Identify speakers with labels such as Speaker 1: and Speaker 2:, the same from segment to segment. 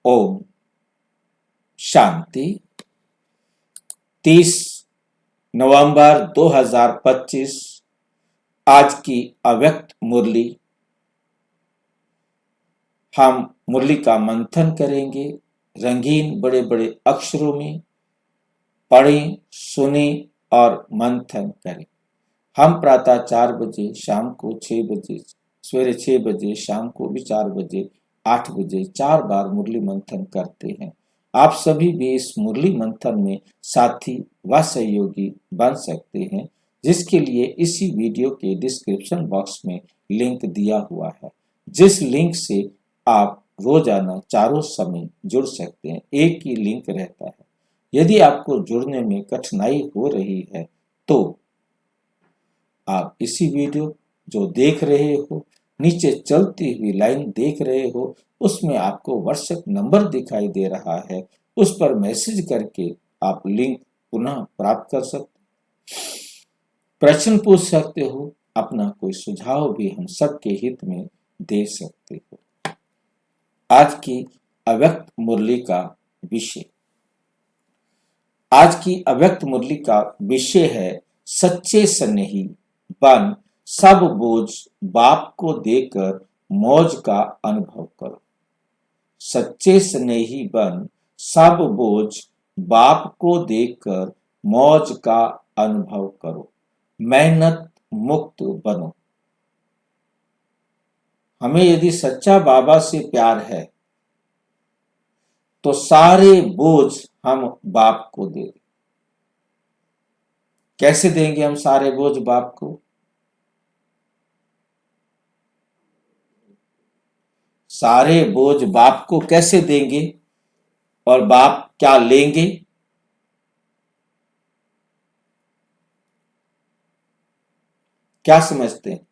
Speaker 1: ओम शांति। 30 नवंबर 2025 आज की अव्यक्त मुरली। हम मुरली का मंथन करेंगे। रंगीन बड़े बड़े अक्षरों में पढ़ें, सुने और मंथन करें। हम प्रातः 4 बजे, शाम को 6 बजे, सवेरे 6 बजे, शाम को भी 4 बजे, 8 बजे 4 बार मुरली मंथन करते हैं। आप सभी भी इस मुरली मंथन में साथी व सहयोगी बन सकते हैं, जिसके लिए इसी वीडियो के डिस्क्रिप्शन बॉक्स में लिंक दिया हुआ है, जिस लिंक से आप रोजाना चारों समय जुड़ सकते हैं। एक ही लिंक रहता है। यदि आपको जुड़ने में कठिनाई हो रही है तो आप इसी वीडियो जो देख रहे हो, नीचे चलती हुई लाइन देख रहे हो, उसमें आपको व्हाट्सएप नंबर दिखाई दे रहा है। उस पर मैसेज करके आप लिंक पुनः प्राप्त कर सकते, प्रश्न पूछ सकते हो, अपना कोई सुझाव भी हम सबके हित में दे सकते हो। आज की अव्यक्त मुरली का विषय है सच्चे स्नेही बन सब बोझ बाप को देकर मौज का अनुभव करो। सच्चे स्नेही बन सब बोझ बाप को देकर मौज का अनुभव करो। मेहनत मुक्त बनो। हमें यदि सच्चा बाबा से प्यार है तो सारे बोझ हम बाप को दे दें। कैसे देंगे हम सारे बोझ बाप को? सारे बोझ बाप को कैसे देंगे और बाप क्या लेंगे? क्या समझते हैं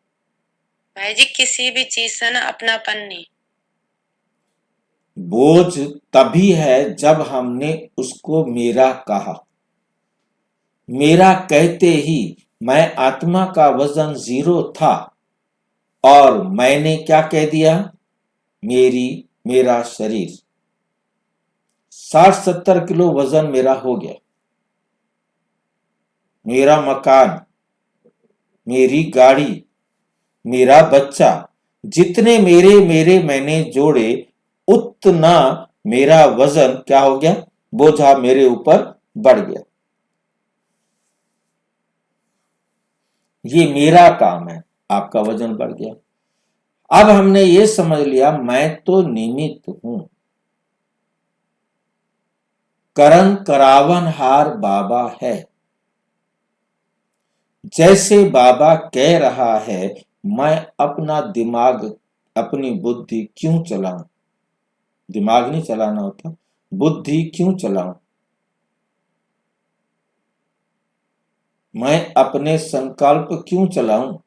Speaker 2: भाई जी? किसी भी चीज से ना अपनापन नहीं।
Speaker 1: बोझ तभी है जब हमने उसको मेरा कहा। मेरा कहते ही मैं आत्मा का वजन 0 था और मैंने क्या कह दिया? मेरा शरीर 60-70 किलो वजन मेरा हो गया। मेरा मकान, मेरी गाड़ी, मेरा बच्चा, जितने मेरे मैंने जोड़े उतना मेरा वजन क्या हो गया? बोझा मेरे ऊपर बढ़ गया। ये मेरा काम है, आपका वजन बढ़ गया। अब हमने ये समझ लिया मैं तो निमित्त हूं। करन करावनहार बाबा है। जैसे बाबा कह रहा है, मैं अपना दिमाग, अपनी बुद्धि क्यों चलाऊं? दिमाग नहीं चलाना होता, बुद्धि क्यों चलाऊं? मैं अपने संकल्प क्यों चलाऊं?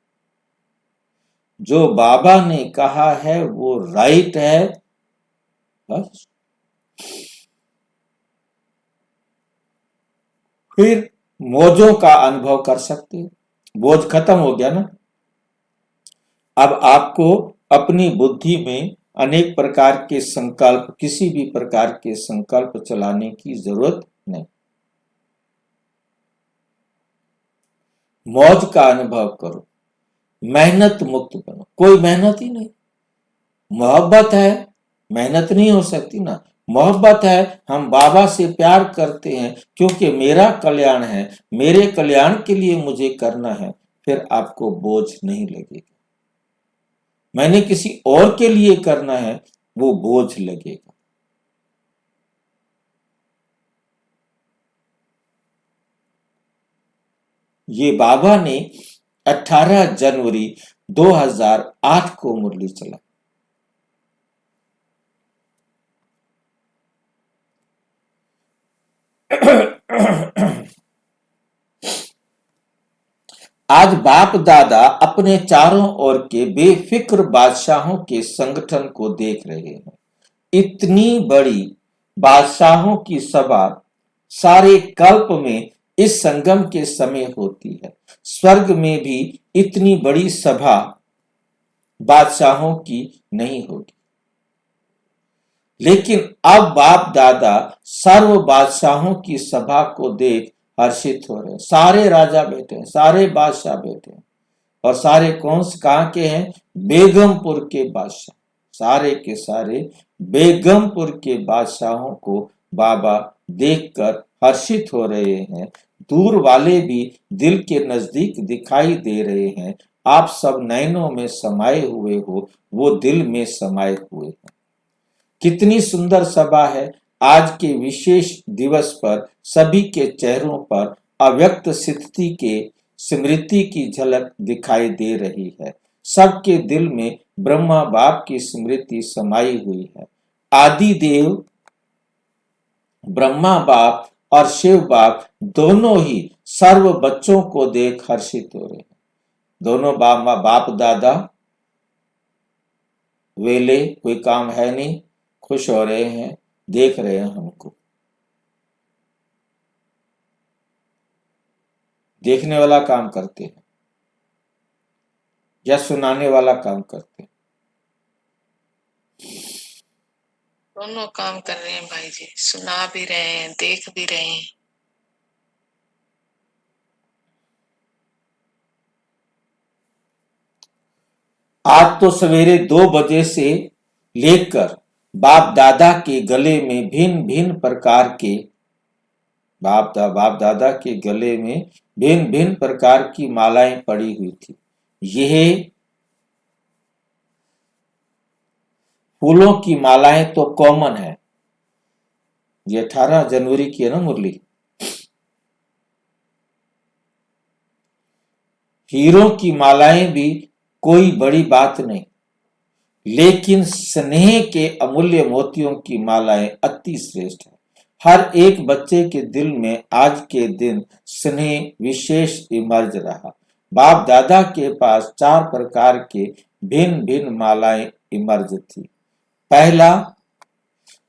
Speaker 1: जो बाबा ने कहा है वो राइट है, बस। फिर मौजों का अनुभव कर सकते हो। बोझ खत्म हो गया ना। अब आपको अपनी बुद्धि में अनेक प्रकार के संकल्प, किसी भी प्रकार के संकल्प चलाने की जरूरत नहीं। मौज का अनुभव करो, मेहनत मुक्त बनो। कोई मेहनत ही नहीं। मोहब्बत है, मेहनत नहीं हो सकती ना। मोहब्बत है, हम बाबा से प्यार करते हैं क्योंकि मेरा कल्याण है, मेरे कल्याण के लिए मुझे करना है। फिर आपको बोझ नहीं लगेगा। मैंने किसी और के लिए करना है, वो बोझ लगेगा। ये बाबा ने 18 जनवरी 2008 को मुरली चला। आज बाप दादा अपने चारों ओर के बेफिक्र बादशाहों के संगठन को देख रहे हैं। इतनी बड़ी बादशाहों की सभा सारे कल्प में इस संगम के समय होती है। स्वर्ग में भी इतनी बड़ी सभा बादशाहों की नहीं होगी। लेकिन अब बाप दादा सर्व बादशाहों की सभा को देख हर्षित हो रहे हैं। सारे राजा बैठे हैं, सारे बादशाह बैठे हैं, और सारे कौन से कहाँ के हैं? बेगमपुर के बादशाह। सारे के सारे बेगमपुर के बादशाहों को बाबा देखकर हर्षित हो रहे हैं। दूर वाले भी दिल के नजदीक दिखाई दे रहे हैं। आप सब नयनों में समाये हुए हो, वो दिल में समाये हुए हैं। कितनी सुंदर सभा है। आज के विशेष दिवस पर सभी के चेहरों पर अव्यक्त स्थिति के स्मृति की झलक दिखाई दे रही है। सबके दिल में ब्रह्मा बाप की स्मृति समाई हुई है। आदि देव ब्रह्मा बाप और शिव बाप दोनों ही सर्व बच्चों को देख हर्षित हो रहे हैं। दोनों बाप दादा वेले, कोई काम है नहीं, खुश हो रहे हैं, देख रहे हैं हमको। देखने वाला काम करते हैं या सुनाने वाला काम करते हैं?
Speaker 2: दोनों काम कर रहे हैं भाई जी, सुना भी रहे हैं, देख भी रहे हैं।
Speaker 1: आज तो सवेरे 2 बजे से लेकर बाप दादा के गले में भिन्न भिन्न प्रकार के बाप दादा के गले में भिन्न भिन्न प्रकार की मालाएं पड़ी हुई थी। यह फूलों की मालाएं तो कॉमन है। ये 18 जनवरी की है ना मुरली। हीरों की मालाएं भी कोई बड़ी बात नहीं, लेकिन स्नेह के अमूल्य मोतियों की मालाएं अति श्रेष्ठ है। हर एक बच्चे के दिल में आज के दिन स्नेह विशेष इमर्ज रहा। बाप दादा के पास 4 प्रकार के भिन्न भिन्न मालाएं इमर्ज थी। पहला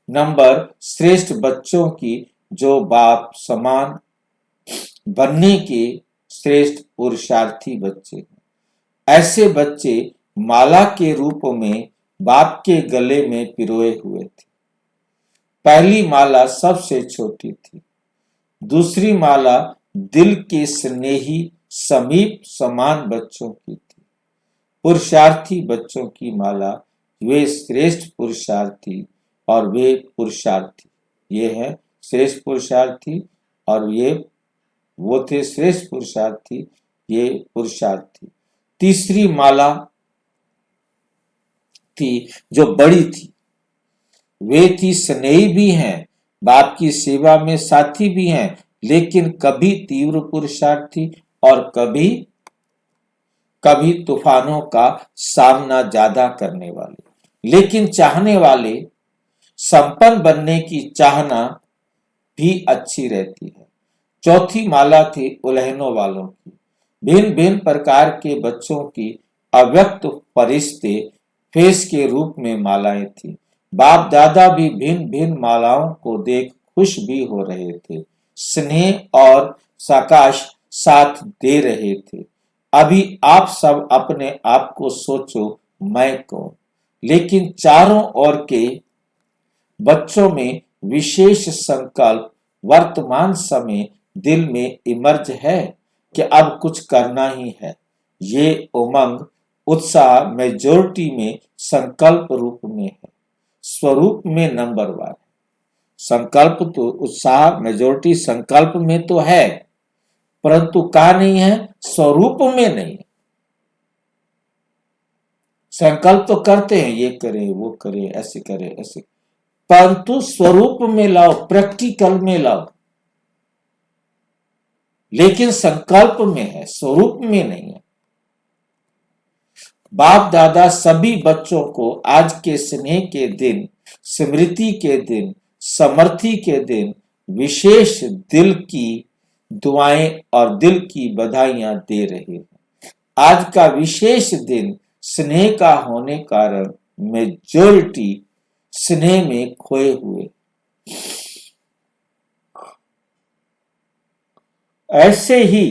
Speaker 1: नंबर श्रेष्ठ बच्चों की, जो बाप समान बनने के श्रेष्ठ पुरुषार्थी बच्चे हैं। ऐसे बच्चे माला के रूप में बाप के गले में पिरोए हुए थे। पहली माला सबसे छोटी थी। दूसरी माला दिल के स्नेही समीप समान बच्चों की थी। पुरुषार्थी बच्चों की माला, वे श्रेष्ठ पुरुषार्थी और वे पुरुषार्थी, ये है श्रेष्ठ पुरुषार्थी, और ये वो थे श्रेष्ठ पुरुषार्थी, ये पुरुषार्थी। तीसरी माला थी जो बड़ी थी, वे थी स्नेही भी हैं, बाप की सेवा में साथी भी हैं, लेकिन कभी तीव्र पुरुषार्थी और कभी कभी तूफानों का सामना ज्यादा करने वाले, लेकिन चाहने वाले। संपन्न बनने की चाहना भी अच्छी रहती है। चौथी माला थी उलहनों वालों की। भिन्न भिन्न प्रकार के बच्चों की अव्यक्त फरिश्ते फेस के रूप में मालाएं थी। बाप दादा भी भिन्न भिन्न मालाओं को देख खुश भी हो रहे थे। स्नेह और साकाश साथ दे रहे थे। अभी आप सब अपने आप को सोचो, मैं कौन? लेकिन चारों ओर के बच्चों में विशेष संकल्प वर्तमान समय दिल में इमर्ज है कि अब कुछ करना ही है। ये उमंग उत्साह मेजोरिटी में संकल्प रूप में है, स्वरूप में नंबर 1। संकल्प तो उत्साह मेजोरिटी संकल्प में तो है, परंतु कहा नहीं है, स्वरूप में नहीं। संकल्प तो करते हैं, ये करें वो करें, ऐसे करें ऐसे, परंतु स्वरूप में लाओ, प्रैक्टिकल में लाओ। लेकिन संकल्प में है, स्वरूप में नहीं है। बाप दादा सभी बच्चों को आज के स्नेह के दिन, स्मृति के दिन, समर्थी के दिन विशेष दिल की दुआएं और दिल की बधाइयां दे रहे हैं। आज का विशेष दिन स्नेह का होने कारण मेजॉरिटी स्नेह में खोए हुए। ऐसे ही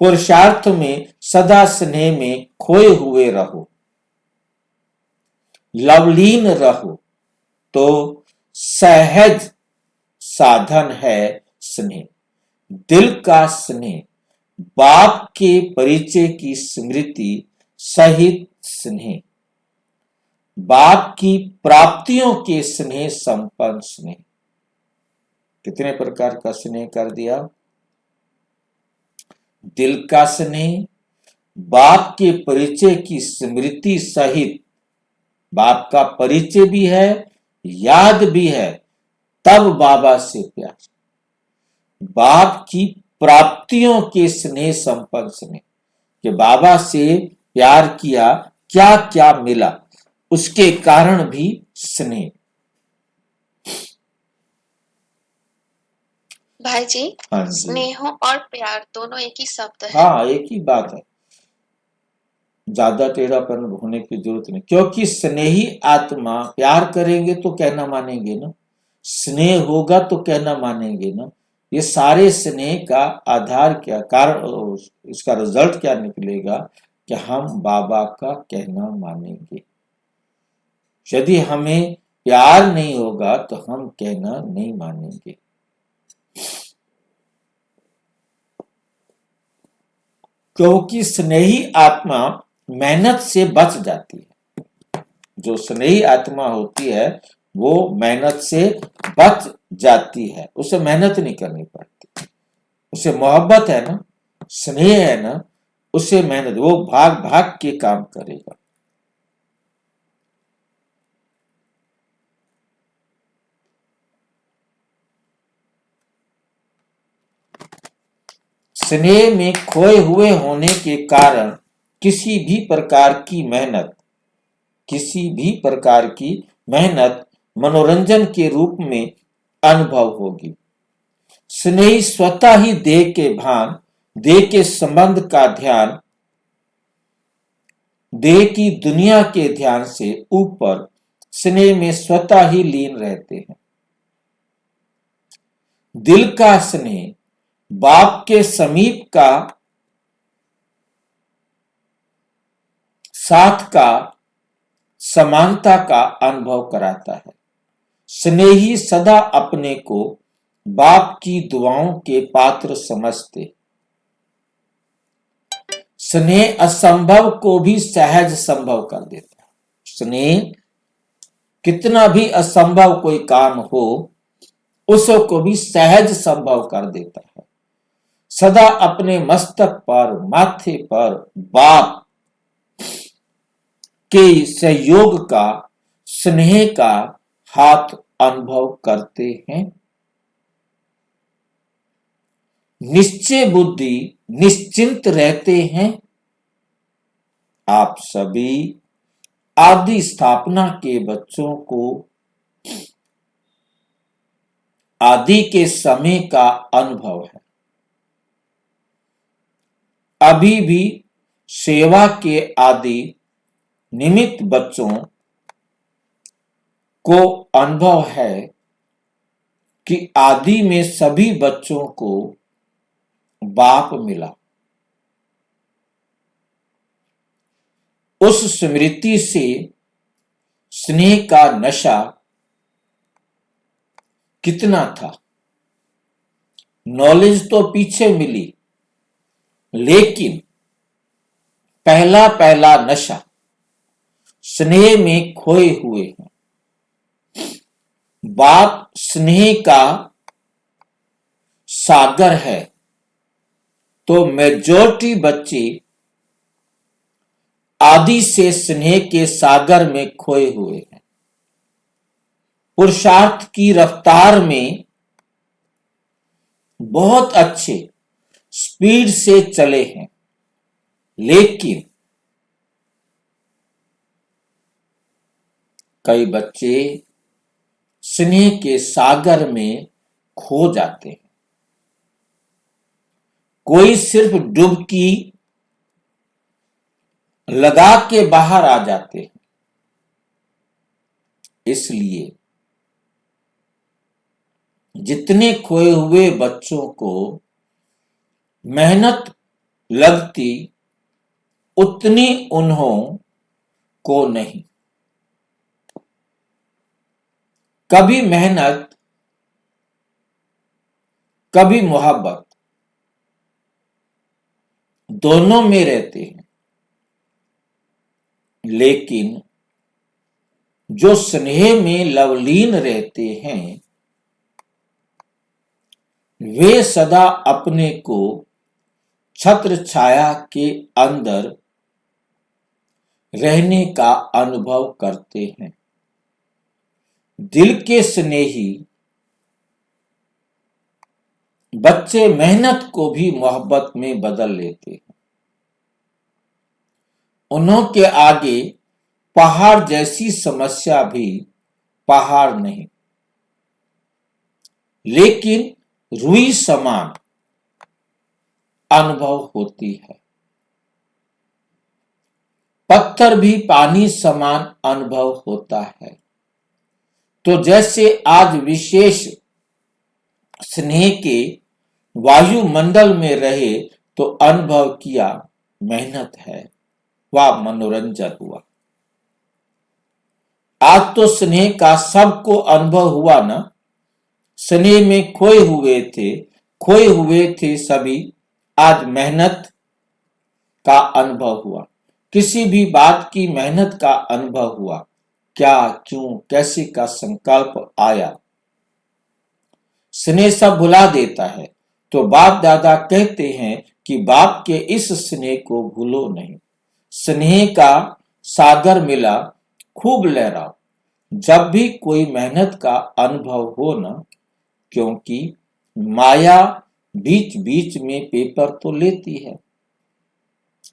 Speaker 1: पुरुषार्थ में सदा स्नेह में खोए हुए रहो, लवलीन रहो, तो सहज साधन है स्नेह। दिल का स्नेह, बाप के परिचय की स्मृति सहित स्नेह, बाप की प्राप्तियों के स्नेह संपन्न स्नेह। कितने प्रकार का स्नेह कर दिया? दिल का स्नेह, बाप के परिचय की स्मृति सहित, बाप का परिचय भी है, याद भी है, तब बाबा से प्यार, बाप की प्राप्तियों के स्नेह संपन्न स्नेह, कि बाबा से प्यार किया, क्या क्या मिला, उसके कारण भी स्नेह।
Speaker 2: भाई जी,
Speaker 1: हाँ जी,
Speaker 2: स्नेह और प्यार दोनों एक ही शब्द है।
Speaker 1: हाँ एक ही बात है, ज्यादा टेढ़ापन होने की जरूरत नहीं, क्योंकि स्नेही आत्मा प्यार करेंगे तो कहना मानेंगे ना, स्नेह होगा तो कहना मानेंगे ना। ये सारे स्नेह का आधार क्या, कारण, इसका रिजल्ट क्या निकलेगा कि हम बाबा का कहना मानेंगे। यदि हमें प्यार नहीं होगा तो हम कहना नहीं मानेंगे। क्योंकि स्नेही आत्मा मेहनत से बच जाती है। जो स्नेही आत्मा होती है वो मेहनत से बच जाती है, उसे मेहनत नहीं करनी पड़ती, उसे मोहब्बत है ना, स्नेह है ना, उसे मेहनत, वो भाग भाग के काम करेगा। स्नेह में खोए हुए होने के कारण किसी भी प्रकार की मेहनत, किसी भी प्रकार की मेहनत मनोरंजन के रूप में अनुभव होगी। स्नेही स्वतः ही देह के भान, देह के संबंध का ध्यान, देह की दुनिया के ध्यान से ऊपर स्नेह में स्वतः ही लीन रहते हैं। दिल का स्नेह बाप के समीप का साथ का समानता का अनुभव कराता है। स्नेही सदा अपने को बाप की दुआओं के पात्र समझते, स्नेह असंभव को भी सहज संभव कर देता है। स्नेह कितना भी असंभव कोई काम हो उसको भी सहज संभव कर देता है। सदा अपने मस्तक पर, माथे पर बाप के सहयोग का, स्नेह का हाथ अनुभव करते हैं। निश्चय बुद्धि निश्चिंत रहते हैं। आप सभी आदि स्थापना के बच्चों को आदि के समय का अनुभव है। अभी भी सेवा के आदि निमित्त बच्चों को अनुभव है कि आदि में सभी बच्चों को बाप मिला। उस स्मृति से स्नेह का नशा कितना था। नॉलेज तो पीछे मिली, लेकिन पहला पहला नशा स्नेह में खोए हुए हैं। बाप स्नेह का सागर है, तो मेजॉरिटी बच्चे आदि से स्नेह के सागर में खोए हुए हैं। पुरुषार्थ की रफ्तार में बहुत अच्छे स्पीड से चले हैं, लेकिन कई बच्चे स्नेह के सागर में खो जाते हैं। कोई सिर्फ डुबकी लगा के बाहर आ जाते हैं। इसलिए जितने खोए हुए बच्चों को मेहनत लगती उतनी उन्हों को नहीं। कभी मेहनत, कभी मोहब्बत, दोनों में रहते हैं, लेकिन जो स्नेह में लवलीन रहते हैं वे सदा अपने को छत्र छाया के अंदर रहने का अनुभव करते हैं। दिल के स्नेही बच्चे मेहनत को भी मोहब्बत में बदल लेते हैं। उन्हों के आगे पहाड़ जैसी समस्या भी पहाड़ नहीं, लेकिन रुई समान अनुभव होती है। पत्थर भी पानी समान अनुभव होता है। तो जैसे आज विशेष स्नेह के वायुमंडल में रहे तो अनुभव किया मेहनत है, वह मनोरंजन हुआ। आज तो स्नेह का सबको अनुभव हुआ ना। स्नेह में खोए हुए थे सभी, आज मेहनत का अनुभव हुआ। किसी भी बात की मेहनत का अनुभव हुआ, क्या, क्यों, कैसे का संकल्प आया। स्नेह सब भुला देता है। तो बाप दादा कहते हैं कि बाप के इस स्नेह को भूलो नहीं। स्नेह का सागर मिला, खूब लहराओ। जब भी कोई मेहनत का अनुभव हो ना, क्योंकि माया बीच बीच में पेपर तो लेती है,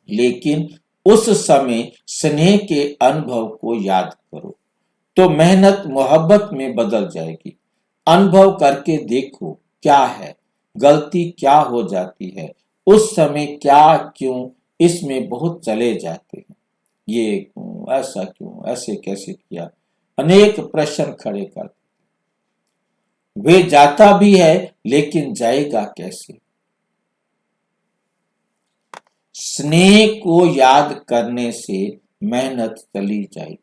Speaker 1: लेकिन उस समय स्नेह के अनुभव को याद करो तो मेहनत मोहब्बत में बदल जाएगी। अनुभव करके देखो क्या है, गलती क्या हो जाती है, उस समय क्या, क्यों, इसमें बहुत चले जाते हैं। ये क्यों, ऐसा क्यों, ऐसे कैसे किया, अनेक प्रश्न खड़े करते। वे जाता भी है, लेकिन जाएगा कैसे। स्नेह को याद करने से मेहनत चली जाएगी।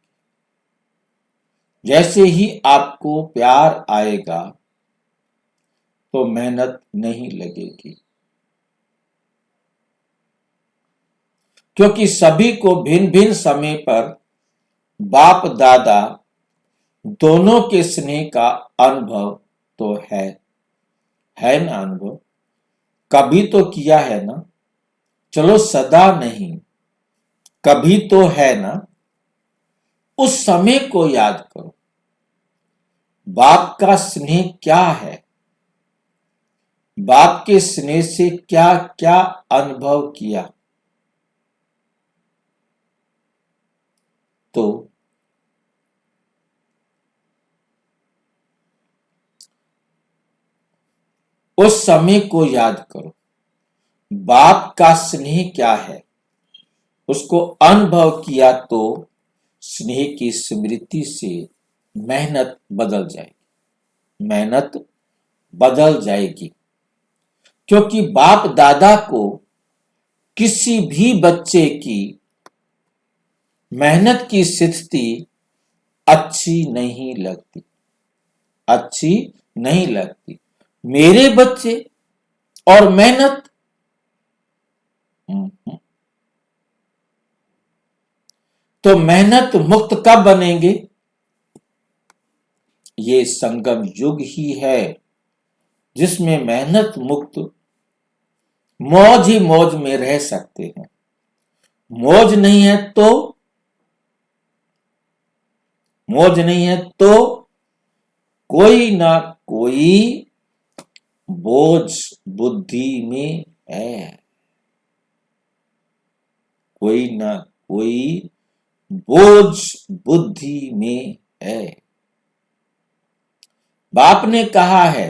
Speaker 1: जैसे ही आपको प्यार आएगा तो मेहनत नहीं लगेगी, क्योंकि सभी को भिन्न भिन्न समय पर बाप दादा दोनों के स्नेह का अनुभव तो है ना। अनुभव कभी तो किया है ना। चलो सदा नहीं, कभी तो है ना। उस समय को याद करो। बाप का स्नेह क्या है, बाप के स्नेह से क्या क्या अनुभव किया। तो उस समय को याद करो। बाप का स्नेह क्या है, उसको अनुभव किया तो स्नेह की स्मृति से मेहनत बदल जाएगी। मेहनत बदल जाएगी, क्योंकि बाप दादा को किसी भी बच्चे की मेहनत की स्थिति अच्छी नहीं लगती, अच्छी नहीं लगती। मेरे बच्चे और मेहनत, तो मेहनत मुक्त कब बनेंगे। ये संगम युग ही है जिसमें मेहनत मुक्त मौज ही मौज में रह सकते हैं। मौज नहीं है तो, मौज नहीं है तो कोई ना कोई बोझ बुद्धि में है, कोई ना कोई बोझ बुद्धि में है। बाप ने कहा है,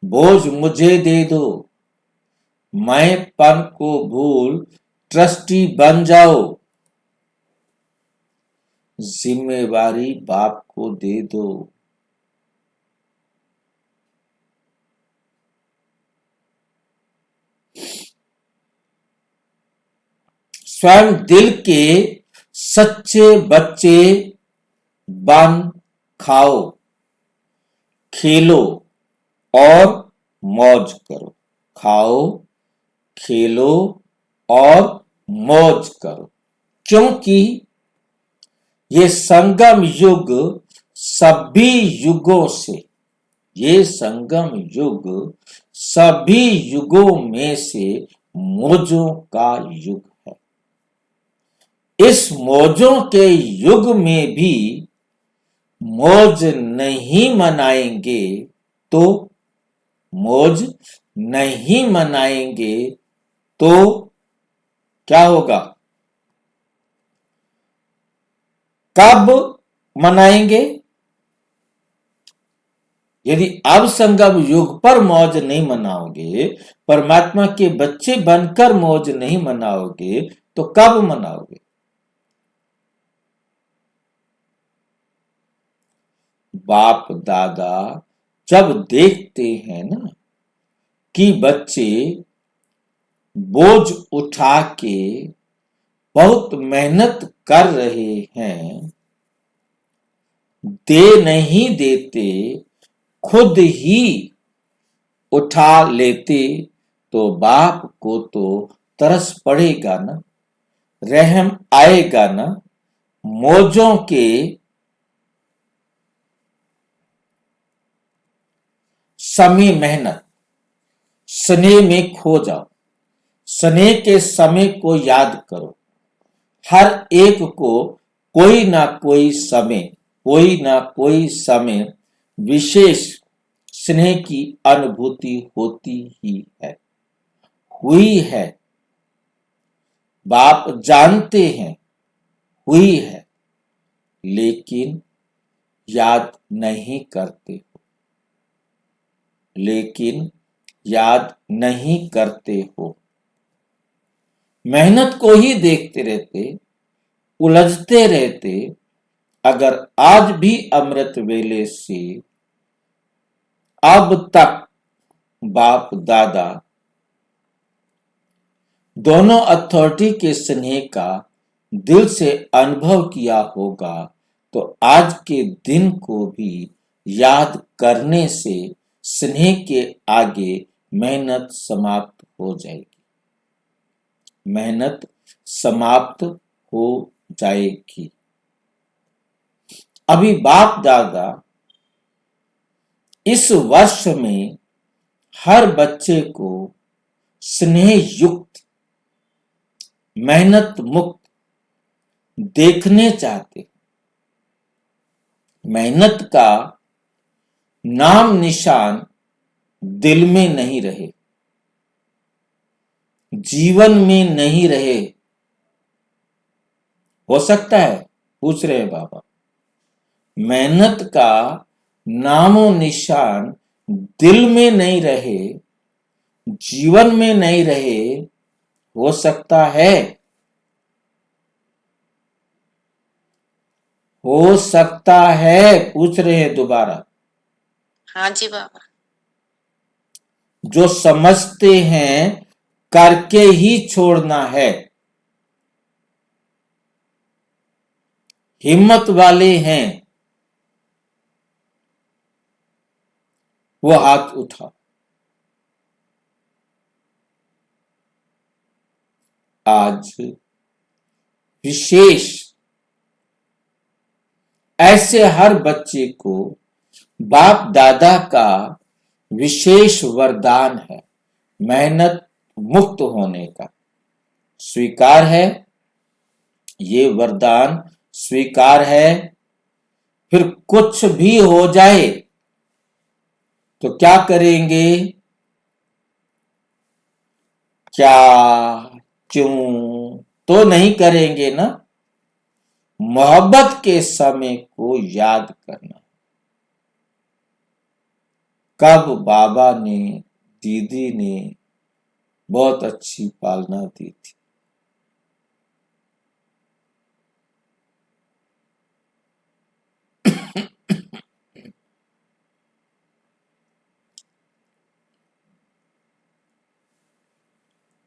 Speaker 1: बोझ मुझे दे दो, मैं पन को भूल ट्रस्टी बन जाओ। जिम्मेवारी बाप को दे दो। स्वयं दिल के सच्चे बच्चे बन खाओ। खेलो और मौज करो। खाओ, खेलो और मौज करो, क्योंकि ये संगम युग सभी युगों से, ये संगम युग सभी युगों में से मौजों का युग है। इस मौजों के युग में भी मौज नहीं मनाएंगे तो, मौज नहीं मनाएंगे तो क्या होगा? कब मनाएंगे? यदि अब संगम युग पर मौज नहीं मनाओगे, परमात्मा के बच्चे बनकर मौज नहीं मनाओगे, तो कब मनाओगे? बाप दादा जब देखते हैं ना कि बच्चे बोझ उठा के बहुत मेहनत कर रहे हैं, दे नहीं देते, खुद ही उठा लेते, तो बाप को तो तरस पड़ेगा ना, रहम आएगा ना। मौजों के समय मेहनत, स्नेह में खो जाओ, स्नेह के समय को याद करो। हर एक को कोई ना कोई समय, कोई ना कोई समय विशेष स्नेह की अनुभूति होती ही है, हुई है। बाप जानते हैं हुई है, लेकिन याद नहीं करते हो, लेकिन याद नहीं करते हो। मेहनत को ही देखते रहते, उलझते रहते। अगर आज भी अमृत वेले से अब तक बाप दादा दोनों अथॉरिटी के स्नेह का दिल से अनुभव किया होगा, तो आज के दिन को भी याद करने से स्नेह के आगे मेहनत समाप्त हो जाएगी, मेहनत समाप्त हो जाएगी। अभी बाप दादा इस वर्ष में हर बच्चे को स्नेह युक्त, मेहनत मुक्त देखने चाहते। मेहनत का नाम निशान दिल में नहीं रहे, जीवन में नहीं रहे। हो सकता है, पूछ रहे हैं बाबा, मेहनत का नामो निशान दिल में नहीं रहे, जीवन में नहीं रहे, हो सकता है, हो सकता है, पूछ रहे हैं दोबारा।
Speaker 2: हाँ जी बाबा।
Speaker 1: जो समझते हैं करके ही छोड़ना है, हिम्मत वाले हैं, वो हाथ उठा। आज विशेष ऐसे हर बच्चे को बाप दादा का विशेष वरदान है, मेहनत मुक्त होने का। स्वीकार है, ये वरदान स्वीकार है। फिर कुछ भी हो जाए तो क्या करेंगे? क्या, क्यों तो नहीं करेंगे ना, मोहब्बत के समय को याद करना। कब बाबा ने, दीदी ने बहुत अच्छी पालना दी थी।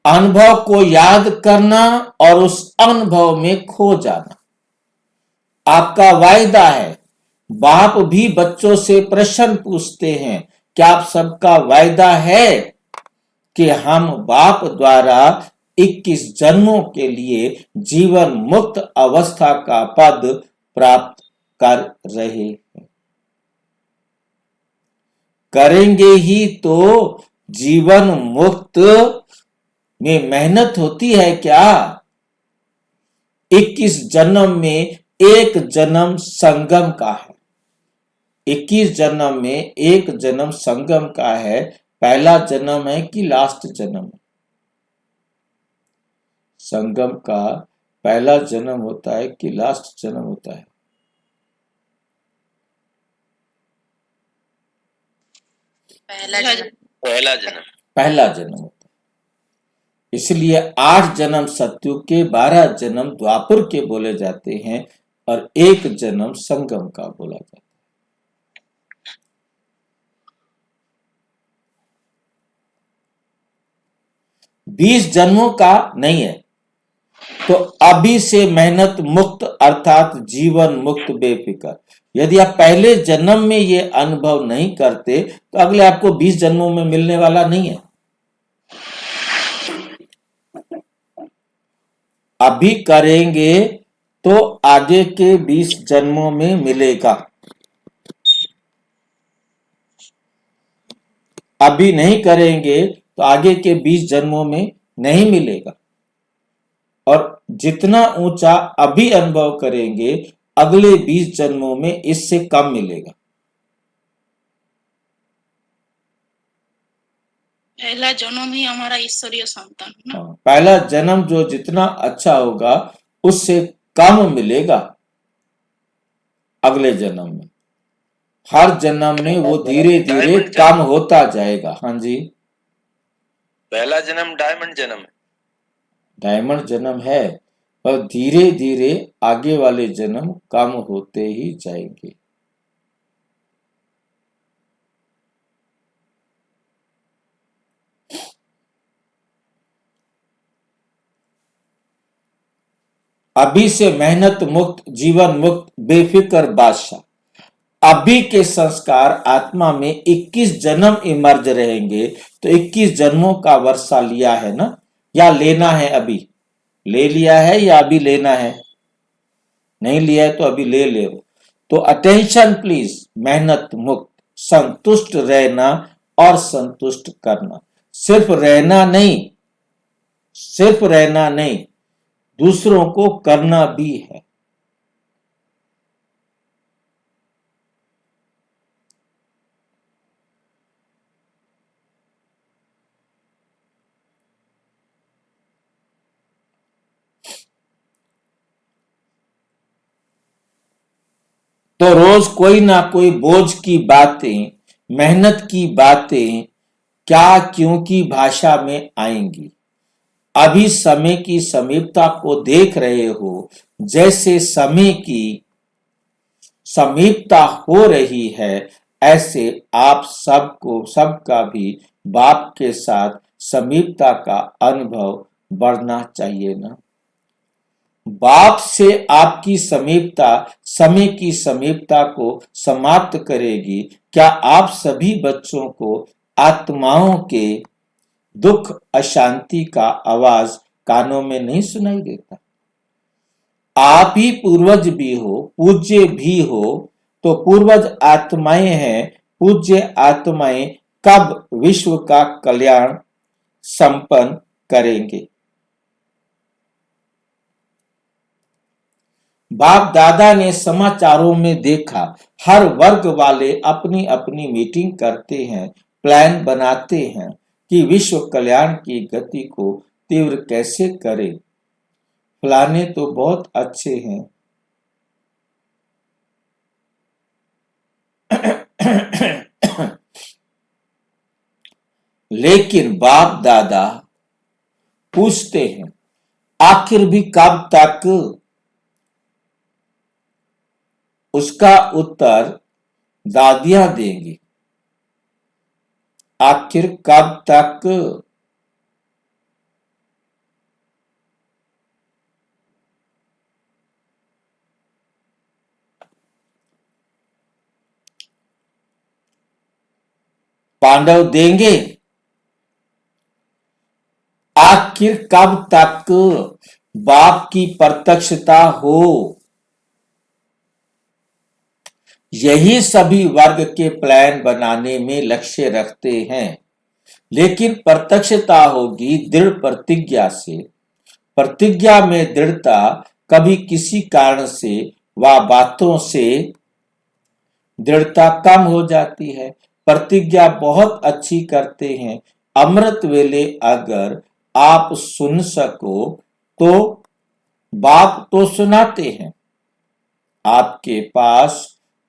Speaker 1: अनुभव को याद करना और उस अनुभव में खो जाना आपका वायदा है। बाप भी बच्चों से प्रश्न पूछते हैं, क्या आप सबका वायदा है कि हम बाप द्वारा 21 जन्मों के लिए जीवन मुक्त अवस्था का पद प्राप्त कर रहे हैं? करेंगे ही तो। जीवन मुक्त में मेहनत होती है क्या? 21 जन्म में एक जन्म संगम का है। 21 जन्म में एक जन्म संगम का है। पहला जन्म है कि लास्ट जन्म है? संगम का पहला जन्म होता है कि लास्ट जन्म होता है?
Speaker 2: पहला जन्म।
Speaker 1: पहला जन्म होता है। इसलिए 8 जन्म सत्युग के, 12 जन्म द्वापर के बोले जाते हैं और एक जन्म संगम का बोला जाता है। 20 जन्मों का नहीं है। तो अभी से मेहनत मुक्त अर्थात जीवन मुक्त बेफिक्र। यदि आप पहले जन्म में ये अनुभव नहीं करते तो अगले आपको 20 जन्मों में मिलने वाला नहीं है। अभी करेंगे तो आगे के 20 जन्मों में मिलेगा। अभी नहीं करेंगे तो आगे के 20 जन्मों में नहीं मिलेगा। और जितना ऊंचा अभी अनुभव करेंगे अगले 20 जन्मों में इससे कम मिलेगा।
Speaker 3: पहला जन्म ही हमारा ईश्वरीय संतान है ना।
Speaker 1: पहला जन्म जो जितना अच्छा होगा उससे कम मिलेगा अगले जन्म में। हर जन्म में वो धीरे धीरे कम होता जाएगा। हाँ जी,
Speaker 4: पहला जन्म डायमंड जन्म है।
Speaker 1: डायमंड जन्म है और धीरे धीरे आगे वाले जन्म कम होते ही जाएंगे। अभी से मेहनत मुक्त जीवन मुक्त बेफिक्र बादशाह। अभी के संस्कार आत्मा में 21 जन्म इमर्ज रहेंगे। तो 21 जन्मों का वर्षा लिया है ना, या लेना है? अभी ले लिया है या अभी लेना है? नहीं लिया है तो अभी ले ले। तो अटेंशन प्लीज। मेहनत मुक्त, संतुष्ट रहना और संतुष्ट करना। सिर्फ रहना नहीं, सिर्फ रहना नहीं, दूसरों को करना भी है। तो रोज कोई ना कोई बोझ की बातें, मेहनत की बातें क्या क्यों की भाषा में आएंगी। अभी समय की समीपता को देख रहे हो। जैसे समय की समीपता हो रही है ऐसे आप सबका भी बाप के साथ समीपता का अनुभव बढ़ना चाहिए ना। बाप से आपकी समीपता समय की समीपता को समाप्त करेगी। क्या आप सभी बच्चों को आत्माओं के दुख अशांति का आवाज कानों में नहीं सुनाई देता? आप ही पूर्वज भी हो, पूज्य भी हो। तो पूर्वज आत्माएं हैं, पूज्य आत्माएं कब विश्व का कल्याण संपन्न करेंगे? बाप दादा ने समाचारों में देखा, हर वर्ग वाले अपनी अपनी मीटिंग करते हैं, प्लान बनाते हैं कि विश्व कल्याण की गति को तीव्र कैसे करें। फलाने तो बहुत अच्छे हैं, लेकिन बाप दादा पूछते हैं आखिर भी कब तक? उसका उत्तर दादियां देंगी, आखिर कब तक? पांडव देंगे। आखिर कब तक बाप की प्रत्यक्षता हो, यही सभी वर्ग के प्लान बनाने में लक्ष्य रखते हैं। लेकिन प्रत्यक्षता होगी दृढ़ प्रतिज्ञा से। प्रतिज्ञा में दृढ़ता कभी किसी कारण से व बातों से दृढ़ता कम हो जाती है। प्रतिज्ञा बहुत अच्छी करते हैं। अमृत वेले अगर आप सुन सको तो बाप तो सुनाते हैं। आपके पास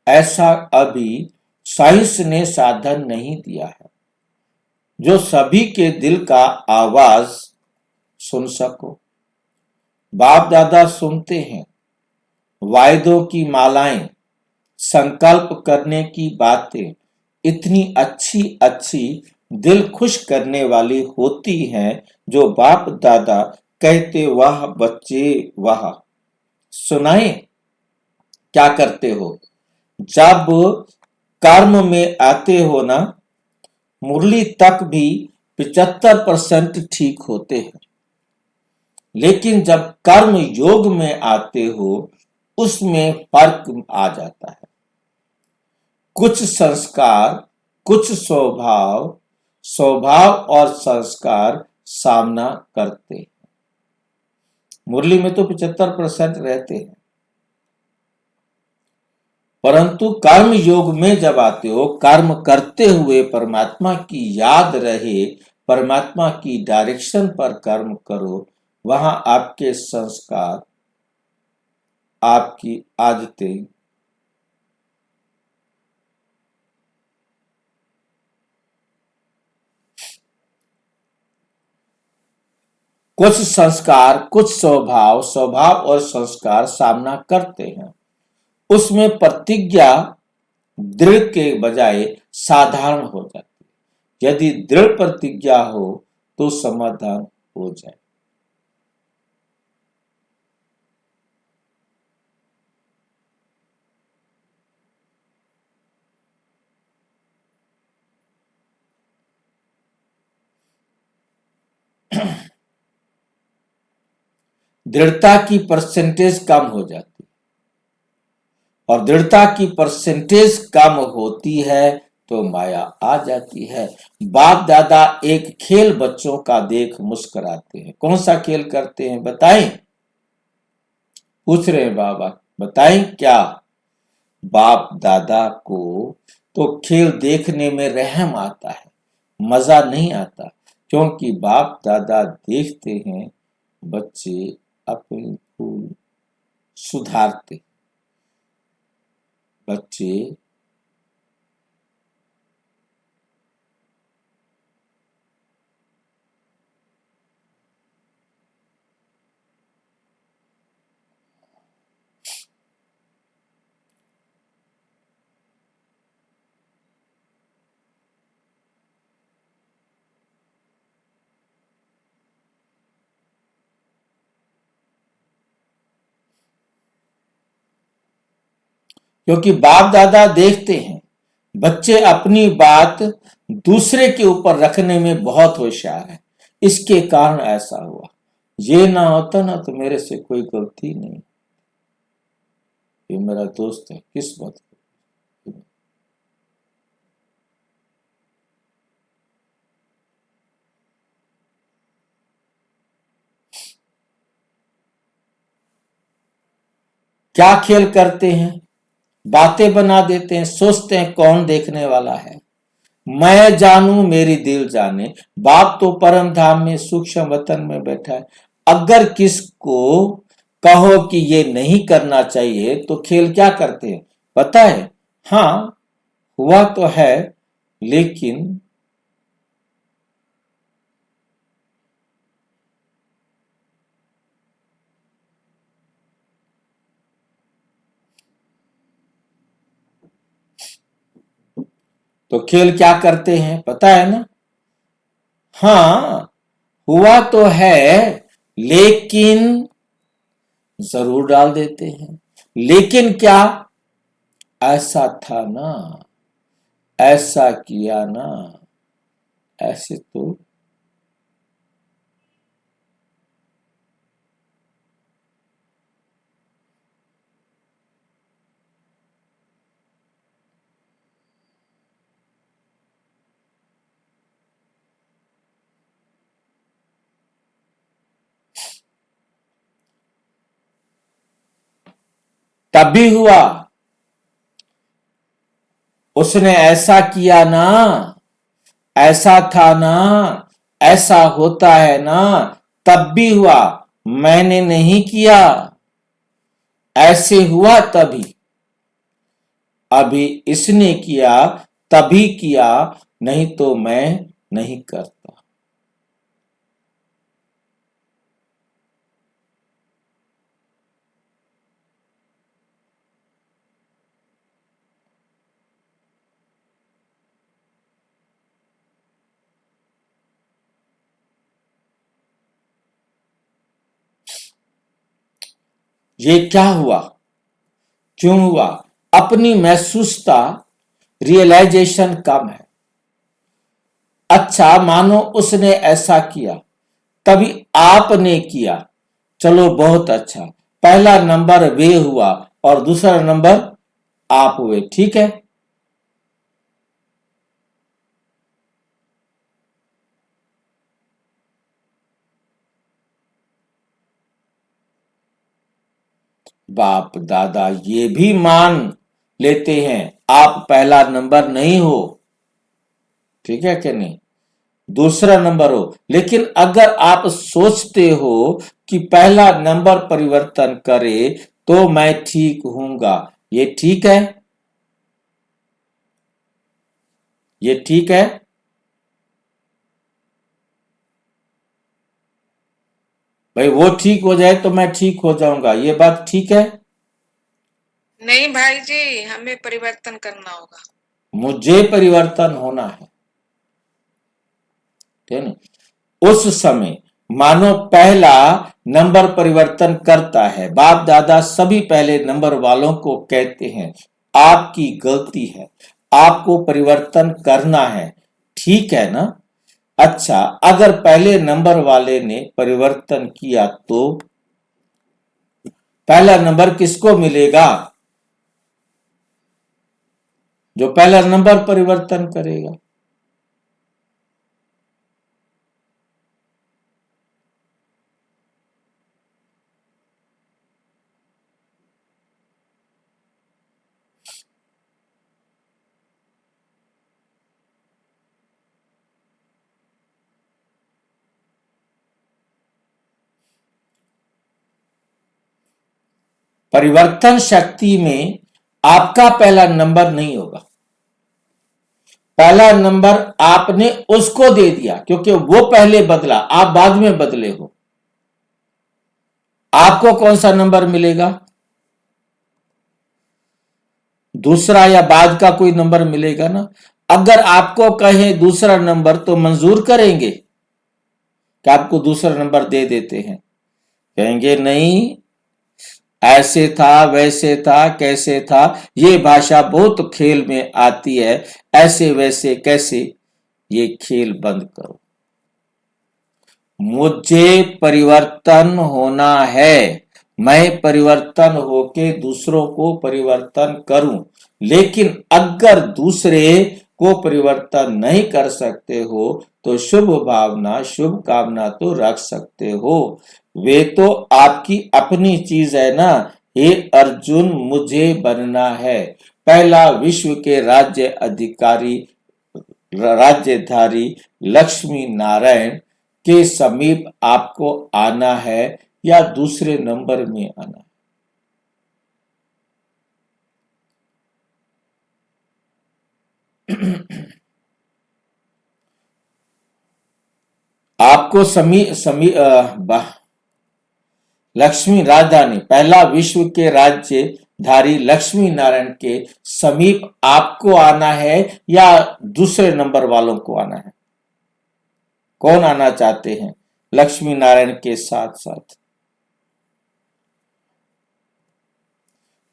Speaker 1: ऐसा अभी साइंस ने साधन नहीं दिया है जो सभी के दिल का आवाज सुन सको। बाप दादा सुनते हैं। वायदों की मालाएं, संकल्प करने की बातें इतनी अच्छी अच्छी दिल खुश करने वाली होती हैं जो बाप दादा कहते वाह बच्चे वाह। सुनाए क्या करते हो? जब कर्म में आते हो ना, मुरली तक भी 75% ठीक होते हैं। लेकिन जब कर्म योग में आते हो उसमें फर्क आ जाता है। कुछ संस्कार, कुछ स्वभाव, स्वभाव और संस्कार सामना करते हैं। मुरली में तो 75% रहते हैं, परंतु कर्म योग में जब आते हो, कर्म करते हुए परमात्मा की याद रहे, परमात्मा की डायरेक्शन पर कर्म करो, वहां आपके संस्कार, आपकी आदतें कुछ संस्कार, कुछ स्वभाव, स्वभाव और संस्कार सामना करते हैं। उसमें प्रतिज्ञा दृढ़ के बजाय साधारण हो जाती है। यदि दृढ़ प्रतिज्ञा हो तो समाधान हो जाए। दृढ़ता की परसेंटेज कम हो जाती है, और दृढ़ता की परसेंटेज कम होती है तो माया आ जाती है। बाप दादा एक खेल बच्चों का देख मुस्कुराते हैं। कौन सा खेल करते हैं बताएं? पूछ रहे हैं बाबा, बताएं क्या? बाप दादा को तो खेल देखने में रहम आता है, मजा नहीं आता, क्योंकि बाप दादा देखते हैं बच्चे अपनी भूल सुधारते, बच्चे क्योंकि बाप दादा देखते हैं बच्चे अपनी बात दूसरे के ऊपर रखने में बहुत होशियार है, इसके कारण ऐसा हुआ। ये ना होता ना तो मेरे से कोई गलती नहीं, ये मेरा दोस्त है, किस बात की? क्या खेल करते हैं? बातें बना देते हैं, सोचते हैं कौन देखने वाला है। मैं जानूं मेरी दिल जाने, बाप तो परम धाम में सूक्ष्म वतन में बैठा है। अगर किसको कहो कि ये नहीं करना चाहिए तो खेल क्या करते हैं पता है? हाँ, हुआ तो है, लेकिन तो खेल क्या करते हैं पता है ना? हाँ, हुआ तो है, लेकिन जरूर डाल देते हैं। लेकिन क्या? ऐसा था ना, ऐसा किया ना, ऐसे तो तब भी हुआ, उसने ऐसा किया ना, ऐसा था ना, ऐसा होता है ना, तब भी हुआ, मैंने नहीं किया, ऐसे हुआ तभी, अभी इसने किया तभी किया, नहीं तो मैं नहीं करता। ये क्या हुआ, क्यों हुआ? अपनी महसूसता, रियलाइजेशन कम है। अच्छा मानो उसने ऐसा किया, तभी आपने किया, चलो बहुत अच्छा, पहला नंबर वे हुआ और दूसरा नंबर आप हुए, ठीक है। बाप दादा ये भी मान लेते हैं आप पहला नंबर नहीं हो, ठीक है कि नहीं, दूसरा नंबर हो, लेकिन अगर आप सोचते हो कि पहला नंबर परिवर्तन करे तो मैं ठीक हूंगा, ये ठीक है, ये ठीक है। भाई वो ठीक हो जाए तो मैं ठीक हो जाऊंगा, ये बात ठीक है।
Speaker 2: नहीं भाई जी, हमें परिवर्तन करना होगा।
Speaker 1: मुझे परिवर्तन होना है, ठीक है। उस समय मानो पहला नंबर परिवर्तन करता है, बाप दादा सभी पहले नंबर वालों को कहते हैं आपकी गलती है, आपको परिवर्तन करना है, ठीक है ना। अच्छा अगर पहले नंबर वाले ने परिवर्तन किया तो पहला नंबर किसको मिलेगा? जो पहला नंबर परिवर्तन करेगा। परिवर्तन शक्ति में आपका पहला नंबर नहीं होगा, पहला नंबर आपने उसको दे दिया क्योंकि वो पहले बदला, आप बाद में बदले हो। आपको कौन सा नंबर मिलेगा? दूसरा या बाद का कोई नंबर मिलेगा ना। अगर आपको कहें दूसरा नंबर तो मंजूर करेंगे कि आपको दूसरा नंबर दे देते हैं? कहेंगे नहीं, ऐसे था वैसे था कैसे था, ये भाषा बहुत खेल में आती है, ऐसे वैसे कैसे, ये खेल बंद करो। मुझे परिवर्तन होना है, मैं परिवर्तन होके दूसरों को परिवर्तन करूं, लेकिन अगर दूसरे को परिवर्तन नहीं कर सकते हो तो शुभ भावना शुभ कामना तो रख सकते हो, वे तो आपकी अपनी चीज है ना। हे अर्जुन मुझे बनना है, पहला विश्व के राज्य अधिकारी राज्यधारी लक्ष्मी नारायण के समीप आपको आना है या दूसरे नंबर में आना है? आपको लक्ष्मी राजधानी पहला विश्व के राज्यधारी लक्ष्मी नारायण के समीप आपको आना है या दूसरे नंबर वालों को आना है? कौन आना चाहते हैं लक्ष्मी नारायण के साथ साथ?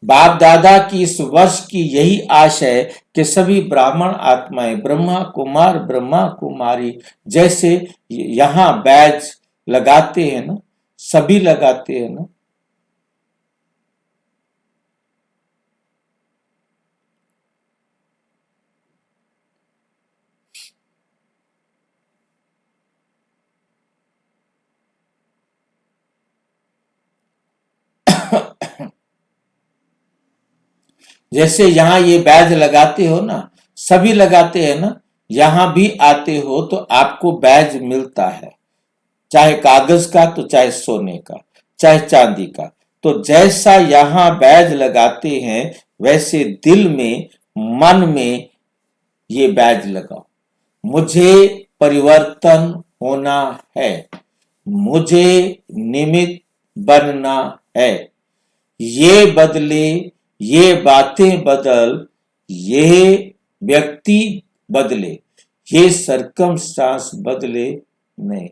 Speaker 1: बाप दादा की इस वर्ष की यही आश है कि सभी ब्राह्मण आत्माएं, ब्रह्मा कुमार ब्रह्मा कुमारी जैसे यहाँ बैज लगाते हैं ना, सभी लगाते हैं ना, जैसे यहाँ ये बैज लगाते हो ना, सभी लगाते हैं ना, यहां भी आते हो तो आपको बैज मिलता है, चाहे कागज का तो चाहे सोने का, चाहे चांदी का। तो जैसा यहां बैज लगाते हैं वैसे दिल में, मन में ये बैज लगाओ। मुझे परिवर्तन होना है, मुझे निमित्त बनना है। ये बदले, ये बातें बदल, ये व्यक्ति बदले, ये सरकमस्टांस बदले नहीं।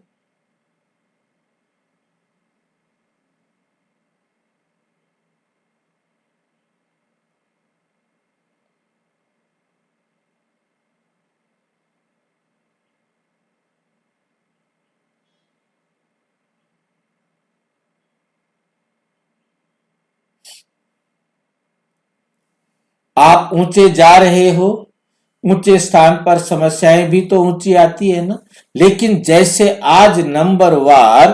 Speaker 1: आप ऊंचे जा रहे हो, ऊंचे स्थान पर समस्याएं भी तो ऊंची आती है ना, लेकिन जैसे आज नंबर वार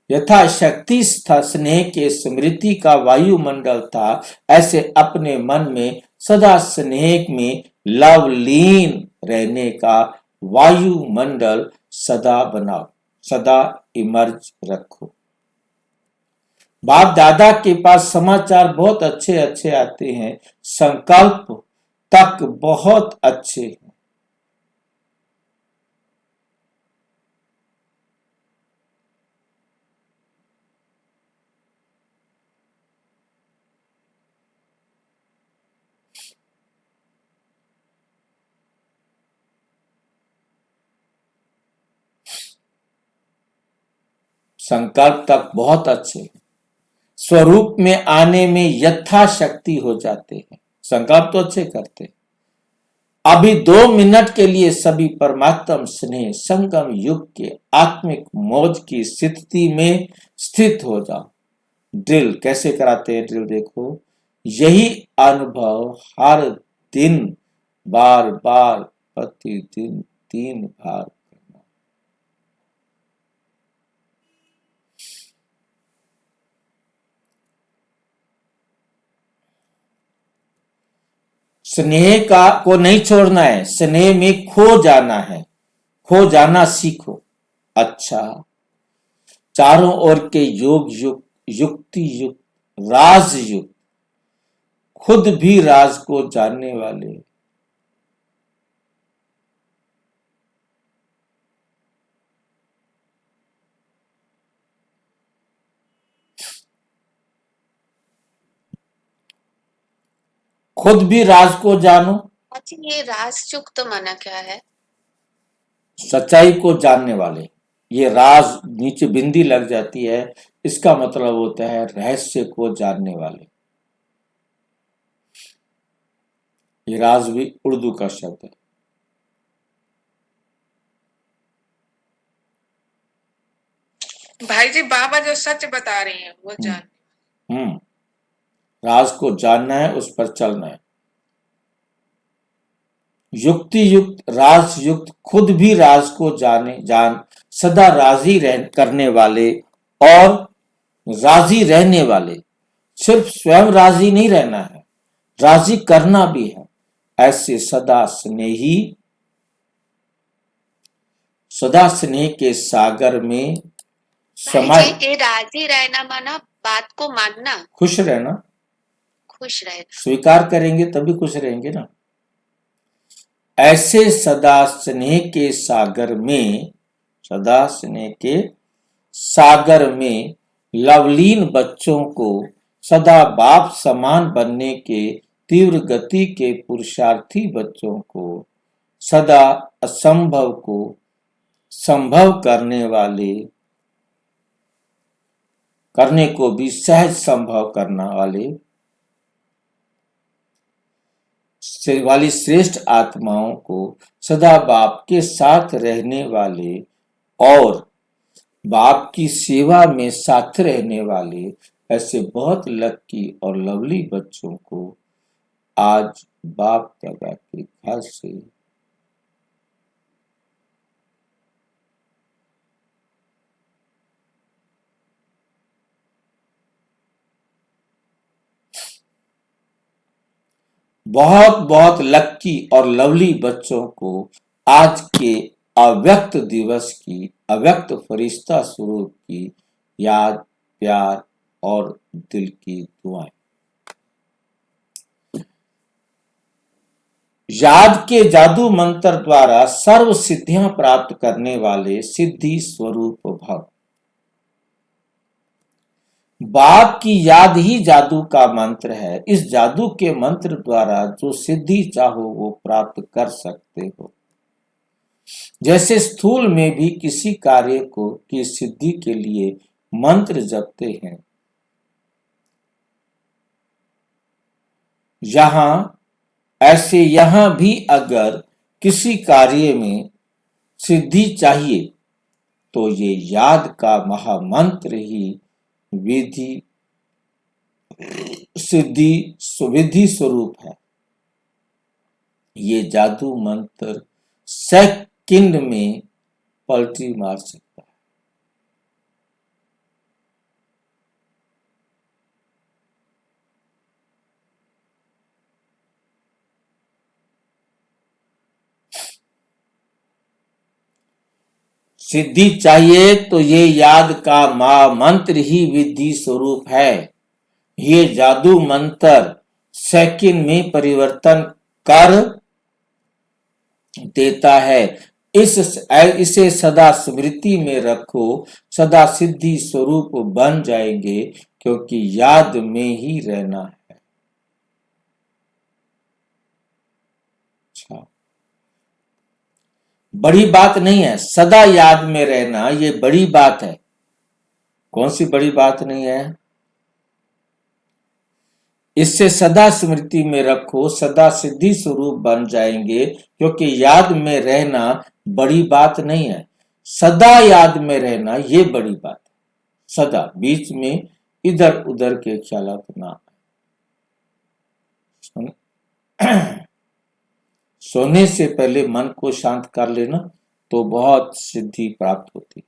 Speaker 1: यथाशक्ति स्नेह के स्मृति का वायुमंडल था, ऐसे अपने मन में सदा स्नेह में लवलीन रहने का वायुमंडल सदा बनाओ, सदा इमर्ज रखो। बाप दादा के पास समाचार बहुत अच्छे अच्छे आते हैं, संकल्प तक बहुत अच्छे हैं। संकल्प तक बहुत अच्छे हैं, स्वरूप में आने में यथाशक्ति हो जाते हैं। संकल्प तो अच्छे करते हैं। अभी 2 मिनट के लिए सभी परमात्म स्नेह संगम युग के आत्मिक मौज की स्थिति में स्थित हो जाओ। ड्रिल कैसे कराते हैं, ड्रिल देखो। यही अनुभव हर दिन बार बार प्रतिदिन 3 बार करना। स्नेह का को नहीं छोड़ना है, स्नेह में खो जाना है, खो जाना सीखो। अच्छा, चारों ओर के योग युक्त, युक्ति युक्त, राज युक्त, खुद भी राज को जानने वाले, खुद भी राज को जानो।
Speaker 5: अच्छा, ये राजयुक्त माना क्या है?
Speaker 1: सच्चाई को जानने वाले। ये राज नीचे बिंदी लग जाती है, इसका मतलब होता है रहस्य को जानने वाले। ये राज भी उर्दू का शब्द है।
Speaker 2: भाई जी बाबा जो सच बता रहे हैं वो जान।
Speaker 1: राज को जानना है, उस पर चलना है। युक्ति युक्त, राज युक्त, खुद भी राज को जान सदा राजी करने वाले और राजी रहने वाले। सिर्फ स्वयं राजी नहीं रहना है, राजी करना भी है। ऐसे सदा स्नेही, सदा स्नेह के सागर में समय,
Speaker 5: ये राजी रहना माना बात को मानना,
Speaker 1: खुश रहना,
Speaker 5: खुश रहना।
Speaker 1: स्वीकार करेंगे तभी खुश रहेंगे ना। ऐसे सदा स्नेह के सागर में, सदा स्नेह के सागर में लवलीन बच्चों को सदा बाप समान बनने के तीव्र गति के पुरुषार्थी बच्चों को सदा असंभव को संभव करने को भी सहज संभव करने वाले से वाली श्रेष्ठ आत्माओं को सदा बाप के साथ रहने वाले और बाप की सेवा में साथ रहने वाले ऐसे बहुत लकी और लवली बच्चों को आज बाप दादा के घर से बहुत बहुत लकी और लवली बच्चों को आज के अव्यक्त दिवस की अव्यक्त फरिश्ता स्वरूप की याद, प्यार और दिल की दुआएं। याद के जादू मंत्र द्वारा सर्व सिद्धियां प्राप्त करने वाले सिद्धि स्वरूप भव। बाप की याद ही जादू का मंत्र है। इस जादू के मंत्र द्वारा जो सिद्धि चाहो वो प्राप्त कर सकते हो। जैसे स्थूल में भी किसी कार्य को की सिद्धि के लिए मंत्र जपते हैं, ऐसे यहां भी अगर किसी कार्य में सिद्धि चाहिए तो ये याद का महामंत्र ही विधि सिद्धि सुविधि स्वरूप है। ये जादू मंत्र सेकंड में पलटी मार सकता है। सिद्धि चाहिए तो ये याद का महामंत्र ही विधि स्वरूप है। ये जादू मंत्र सेकंड में परिवर्तन कर देता है। इसे सदा स्मृति में रखो, सदा सिद्धि स्वरूप बन जाएंगे क्योंकि याद में ही रहना है। अच्छा, बड़ी बात नहीं है सदा याद में रहना, ये बड़ी बात है। कौन सी बड़ी बात नहीं है? इससे सदा स्मृति में रखो, सदा सिद्धि स्वरूप बन जाएंगे क्योंकि याद में रहना बड़ी बात नहीं है। सदा याद में रहना ये बड़ी बात है। सदा, बीच में इधर उधर के ख्यालात ना सोने से पहले मन को शांत कर लेना तो बहुत सिद्धि प्राप्त होती।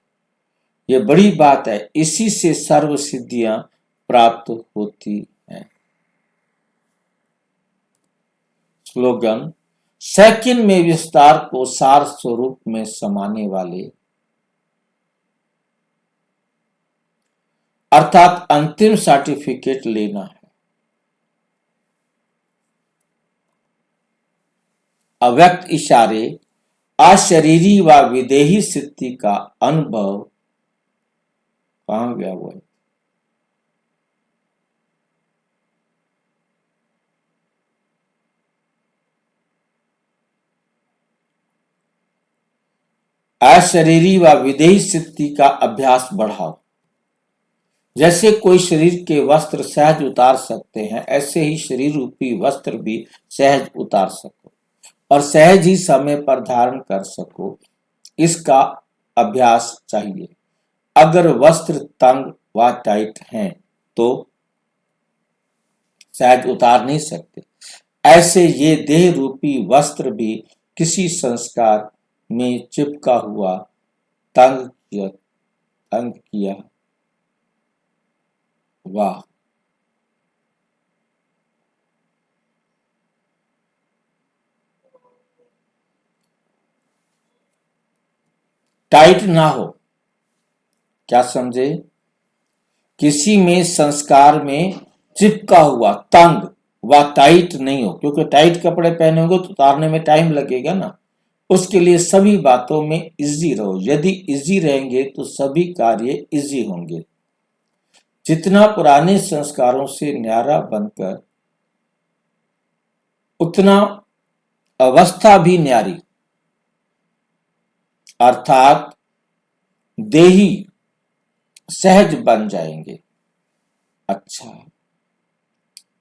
Speaker 1: ये बड़ी बात है, इसी से सर्व सिद्धियां प्राप्त होती हैं। स्लोगन, सेकंड में विस्तार को सार स्वरूप में समाने वाले अर्थात अंतिम सर्टिफिकेट लेना है। अव्यक्त इशारे अशरीरी व विदेही सिद्धि का अनुभव कहां गया वो है? अशरीरी व विदेही सिद्धि का अभ्यास बढ़ाओ। जैसे कोई शरीर के वस्त्र सहज उतार सकते हैं, ऐसे ही शरीर रूपी वस्त्र भी सहज उतार सको और सहज ही समय पर धारण कर सको, इसका अभ्यास चाहिए। अगर वस्त्र तंग व टाइट हैं तो सहज उतार नहीं सकते। ऐसे ये देह रूपी वस्त्र भी किसी संस्कार में चिपका हुआ तंग किया वाह, टाइट ना हो। क्या समझे? किसी में संस्कार में चिपका हुआ तंग व टाइट नहीं हो, क्योंकि टाइट कपड़े पहने होंगे तो उतारने में टाइम लगेगा ना। उसके लिए सभी बातों में इजी रहो। यदि इजी रहेंगे तो सभी कार्य इजी होंगे। जितना पुराने संस्कारों से न्यारा बनकर उतना अवस्था भी न्यारी अर्थात देही सहज बन जाएंगे। अच्छा,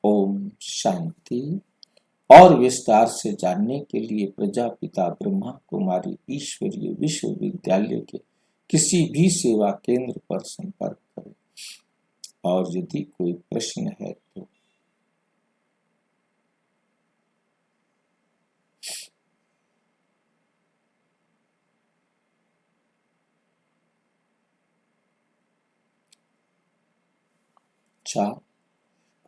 Speaker 1: ओम शांति। और विस्तार से जानने के लिए प्रजापिता ब्रह्मा कुमारी ईश्वरीय विश्वविद्यालय के किसी भी सेवा केंद्र पर संपर्क करें। और यदि कोई प्रश्न है तो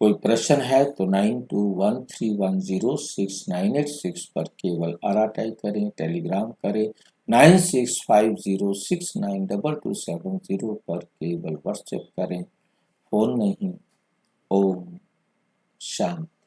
Speaker 1: कोई प्रश्न है तो 9213106986 पर केवल आरा टाइप करें, टेलीग्राम करें 9650692270 पर केवल व्हाट्सएप करें, फोन नहीं। ओम शांति।